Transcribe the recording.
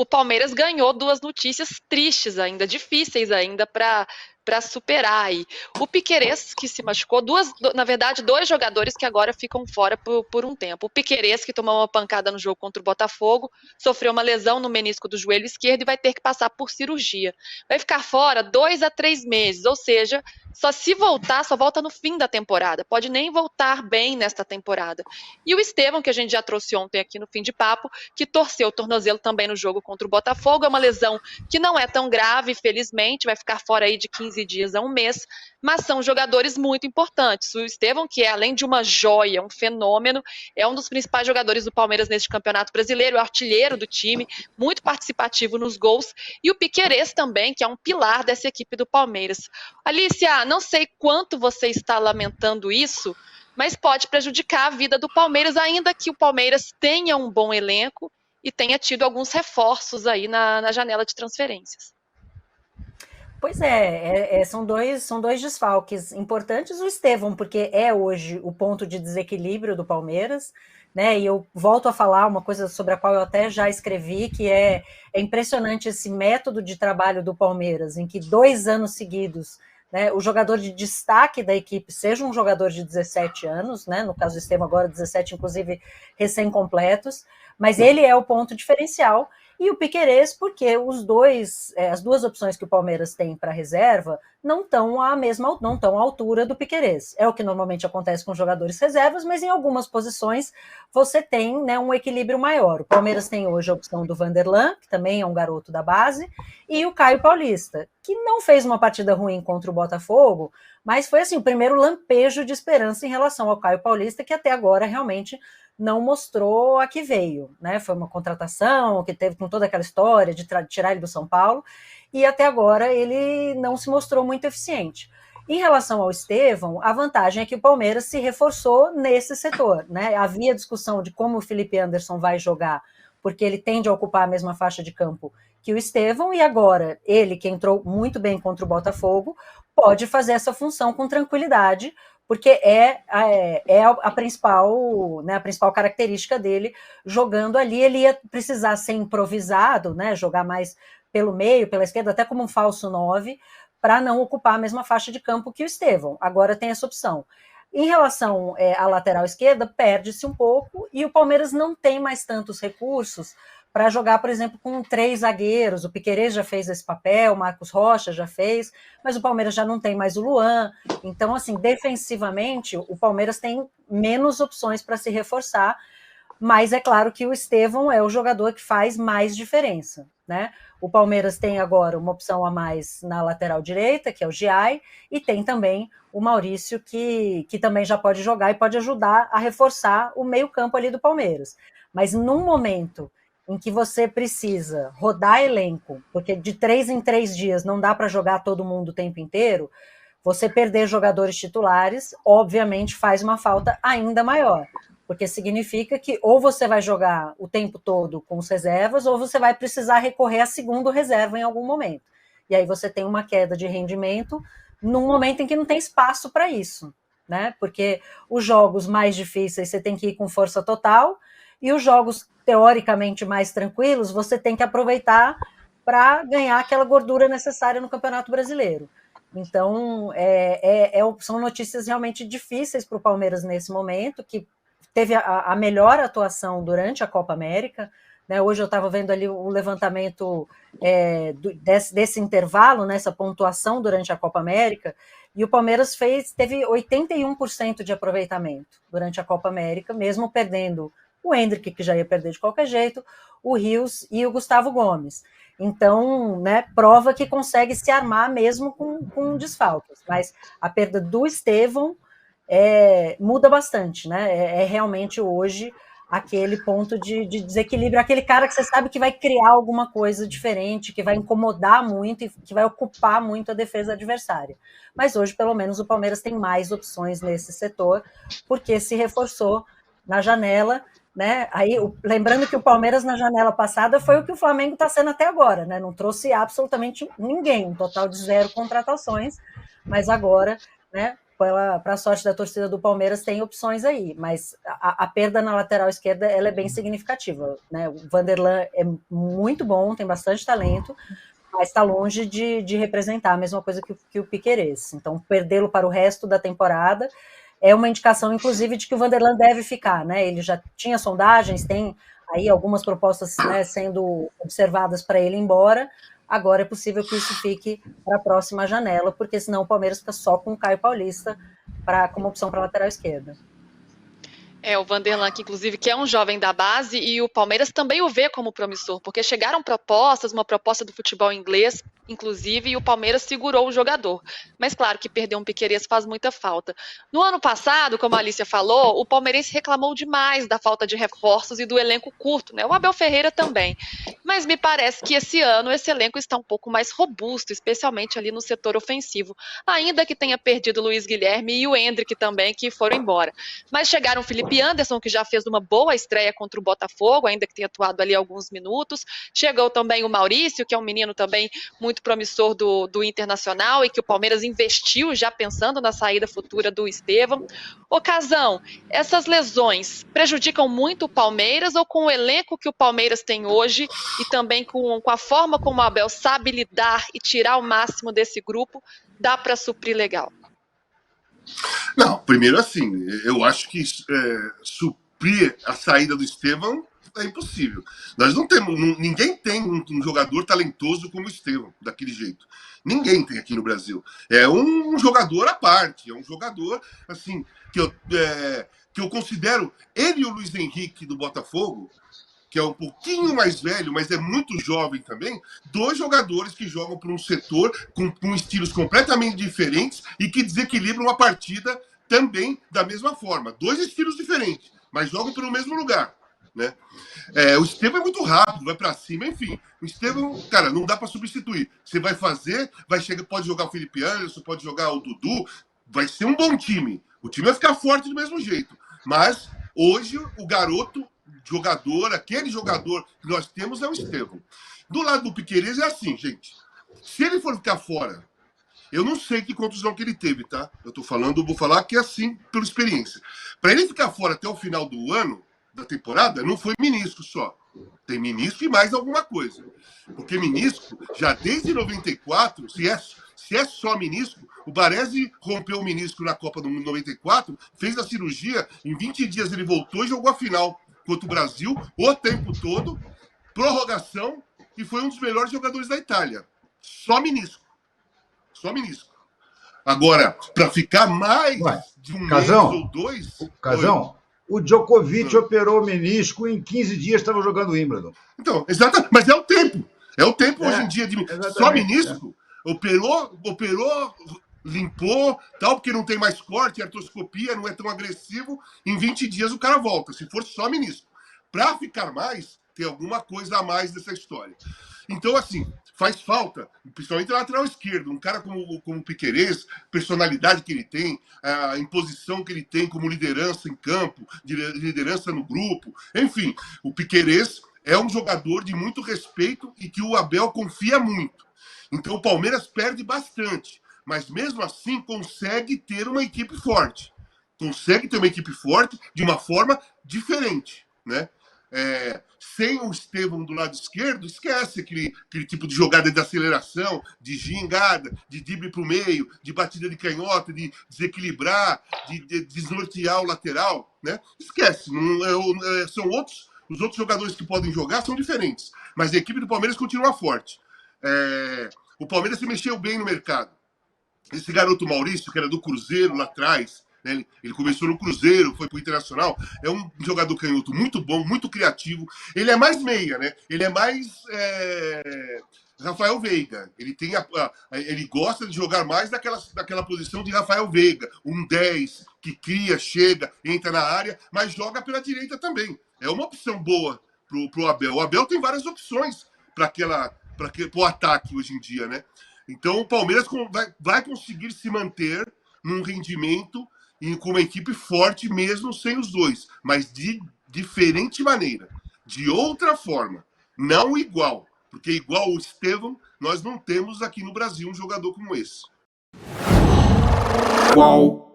o Palmeiras ganhou duas notícias tristes ainda, difíceis ainda para superar aí. O Piquerez, que se machucou, na verdade, dois jogadores que agora ficam fora por um tempo. O Piquerez, que tomou uma pancada no jogo contra o Botafogo, sofreu uma lesão no menisco do joelho esquerdo e vai ter que passar por cirurgia. Vai ficar fora 2 a 3 meses, ou seja, só se voltar, só volta no fim da temporada. Pode nem voltar bem nesta temporada. E o Estevão, que a gente já trouxe ontem aqui no Fim de Papo, que torceu o tornozelo também no jogo contra o Botafogo. É uma lesão que não é tão grave, felizmente, vai ficar fora aí de 15 dias a um mês, mas são jogadores muito importantes. O Estevão, que é além de uma joia, um fenômeno, é um dos principais jogadores do Palmeiras neste Campeonato Brasileiro, é o artilheiro do time, muito participativo nos gols, e o Piquerez também, que é um pilar dessa equipe do Palmeiras. Alicia, não sei quanto você está lamentando isso, mas pode prejudicar a vida do Palmeiras, ainda que o Palmeiras tenha um bom elenco e tenha tido alguns reforços aí na janela de transferências. Pois são dois desfalques importantes. O Estevão, porque é hoje o ponto de desequilíbrio do Palmeiras, né? E eu volto a falar uma coisa sobre a qual eu até já escrevi, que é impressionante esse método de trabalho do Palmeiras, em que 2 anos seguidos, né, o jogador de destaque da equipe seja um jogador de 17 anos, né? No caso do Estevão, agora 17, inclusive recém-completos, mas ele é o ponto diferencial. E o Piquerez, porque as duas opções que o Palmeiras tem para reserva não estão não estão à altura do Piquerez. É o que normalmente acontece com jogadores reservas, mas em algumas posições você tem, né, um equilíbrio maior. O Palmeiras tem hoje a opção do Vanderlan, que também é um garoto da base, e o Caio Paulista, que não fez uma partida ruim contra o Botafogo, mas foi assim o primeiro lampejo de esperança em relação ao Caio Paulista, que até agora realmente não mostrou a que veio, né? Foi uma contratação que teve com toda aquela história de tirar ele do São Paulo, e até agora ele não se mostrou muito eficiente. Em relação ao Estevão, a vantagem é que o Palmeiras se reforçou nesse setor, né? Havia discussão de como o Felipe Anderson vai jogar, porque ele tende a ocupar a mesma faixa de campo que o Estevão, e agora ele, que entrou muito bem contra o Botafogo, pode fazer essa função com tranquilidade, porque a principal, né, a principal característica dele jogando ali. Ele ia precisar ser improvisado, né, jogar mais pelo meio, pela esquerda, até como um falso 9, para não ocupar a mesma faixa de campo que o Estevão. Agora tem essa opção. Em relação à lateral esquerda, perde-se um pouco, e o Palmeiras não tem mais tantos recursos para jogar, por exemplo, com 3 zagueiros. O Piquerez já fez esse papel, o Marcos Rocha já fez, mas o Palmeiras já não tem mais o Luan. Então, assim, defensivamente, o Palmeiras tem menos opções para se reforçar, mas é claro que o Estevão é o jogador que faz mais diferença, né? O Palmeiras tem agora uma opção a mais na lateral direita, que é o Giai, e tem também o Maurício, que também já pode jogar e pode ajudar a reforçar o meio-campo ali do Palmeiras. Mas num momento em que você precisa rodar elenco, porque de 3 em 3 dias não dá para jogar todo mundo o tempo inteiro, você perder jogadores titulares, obviamente, faz uma falta ainda maior, porque significa que ou você vai jogar o tempo todo com os reservas, ou você vai precisar recorrer a segundo reserva em algum momento. E aí você tem uma queda de rendimento num momento em que não tem espaço para isso, né? Porque os jogos mais difíceis você tem que ir com força total, e os jogos teoricamente mais tranquilos você tem que aproveitar para ganhar aquela gordura necessária no Campeonato Brasileiro. Então, são notícias realmente difíceis para o Palmeiras nesse momento, que teve a melhor atuação durante a Copa América, né? Hoje eu estava vendo ali o levantamento desse intervalo, né, essa pontuação durante a Copa América, e o Palmeiras teve 81% de aproveitamento durante a Copa América, mesmo perdendo o Endrick, que já ia perder de qualquer jeito, o Rios e o Gustavo Gomes. Então, né, prova que consegue se armar mesmo com desfalques. Mas a perda do Estevão muda bastante, né? Realmente hoje aquele ponto de desequilíbrio, aquele cara que você sabe que vai criar alguma coisa diferente, que vai incomodar muito e que vai ocupar muito a defesa adversária. Mas hoje, pelo menos, o Palmeiras tem mais opções nesse setor, porque se reforçou na janela, né? Aí, lembrando que o Palmeiras na janela passada foi o que o Flamengo está sendo até agora, né? Não trouxe absolutamente ninguém, um total de 0 contratações, mas agora, né, para a sorte da torcida do Palmeiras, tem opções aí, mas a perda na lateral esquerda ela é bem significativa, né? O Vanderlan é muito bom, tem bastante talento, mas está longe de representar a mesma coisa que o Piquerez. Então, perdê-lo para o resto da temporada é uma indicação, inclusive, de que o Vanderlan deve ficar, né? Ele já tinha sondagens, tem aí algumas propostas, né, sendo observadas para ele ir embora. Agora é possível que isso fique para a próxima janela, porque senão o Palmeiras fica só com o Caio Paulista como opção para a lateral esquerda. O Vanderlan, que inclusive que é um jovem da base, e o Palmeiras também o vê como promissor, porque chegaram propostas, uma proposta do futebol inglês, inclusive, e o Palmeiras segurou o jogador. Mas claro que perder um Piquerez faz muita falta. No ano passado, como a Alicia falou, o palmeirense reclamou demais da falta de reforços e do elenco curto, né? O Abel Ferreira também. Mas me parece que esse ano esse elenco está um pouco mais robusto, especialmente ali no setor ofensivo, ainda que tenha perdido o Luiz Guilherme e o Endrick também, que foram embora. Mas chegaram o Felipe Anderson, que já fez uma boa estreia contra o Botafogo, ainda que tenha atuado ali alguns minutos. Chegou também o Maurício, que é um menino também muito promissor do Internacional e que o Palmeiras investiu já pensando na saída futura do Estevão. Ô Casão, essas lesões prejudicam muito o Palmeiras ou com o elenco que o Palmeiras tem hoje e também com a forma como o Abel sabe lidar e tirar o máximo desse grupo, dá para suprir legal? Não, primeiro assim, eu acho que suprir a saída do Estevão é impossível. Nós não temos, ninguém tem um jogador talentoso como o Estevão, daquele jeito. Ninguém tem aqui no Brasil. É um jogador à parte, é um jogador assim que eu considero ele e o Luiz Henrique do Botafogo, que é um pouquinho mais velho, mas é muito jovem também, dois jogadores que jogam por um setor com estilos completamente diferentes e que desequilibram a partida também da mesma forma. Dois estilos diferentes, mas jogam pelo mesmo lugar. Né? O Estevão é muito rápido, vai para cima, enfim. O Estevão, cara, não dá para substituir. Você vai fazer, pode jogar o Felipe Anderson, pode jogar o Dudu, vai ser um bom time. O time vai ficar forte do mesmo jeito. Mas hoje o garoto jogador, aquele jogador que nós temos é o Estevão. Do lado do Piquerez é assim, gente. Se ele for ficar fora, eu não sei que contusão que ele teve, tá? Vou falar que é assim, pela experiência. Para ele ficar fora até o final do ano, da temporada, não foi menisco só. Tem menisco e mais alguma coisa. Porque menisco, já desde 94, se é só menisco, o Baresi rompeu o menisco na Copa do Mundo 94, fez a cirurgia, em 20 dias ele voltou e jogou a final contra o Brasil, o tempo todo, prorrogação, e foi um dos melhores jogadores da Itália. Só menisco. Só menisco. Agora, para ficar mais de um mês ou dois... Casão, o Djokovic operou o menisco e em 15 dias estava jogando o Wimbledon. Então, exatamente, mas é o tempo. É o tempo hoje em dia. Só menisco, operou, limpou, tal, porque não tem mais corte, artroscopia, não é tão agressivo. Em 20 dias o cara volta, se for só menisco. Para ficar mais, tem alguma coisa a mais dessa história. Então, assim, faz falta, principalmente na lateral esquerdo, um cara como o Piquerez, personalidade que ele tem, a imposição que ele tem como liderança em campo, de liderança no grupo. Enfim, o Piquerez é um jogador de muito respeito e que o Abel confia muito. Então, o Palmeiras perde bastante. Mas mesmo assim consegue ter uma equipe forte. Consegue ter uma equipe forte de uma forma diferente, né? Sem o Estevão do lado esquerdo, esquece aquele tipo de jogada de aceleração, de gingada, de drible para o meio, de batida de canhota, de desequilibrar, de desnortear o lateral, né? Esquece. São os outros jogadores que podem jogar são diferentes. Mas a equipe do Palmeiras continua forte. O Palmeiras se mexeu bem no mercado. Esse garoto Maurício, que era do Cruzeiro lá atrás, né? Ele começou no Cruzeiro, foi pro Internacional, é um jogador canhoto muito bom, muito criativo. Ele é mais meia, né? Ele é mais Rafael Veiga. Ele gosta de jogar mais daquela posição de Rafael Veiga, um 10 que cria, chega, entra na área, mas joga pela direita também. É uma opção boa pro Abel. O Abel tem várias opções para o ataque hoje em dia, né? Então o Palmeiras vai conseguir se manter num rendimento e com uma equipe forte mesmo sem os dois, mas de diferente maneira, de outra forma, não igual, porque igual o Estevão, nós não temos aqui no Brasil um jogador como esse. Qual?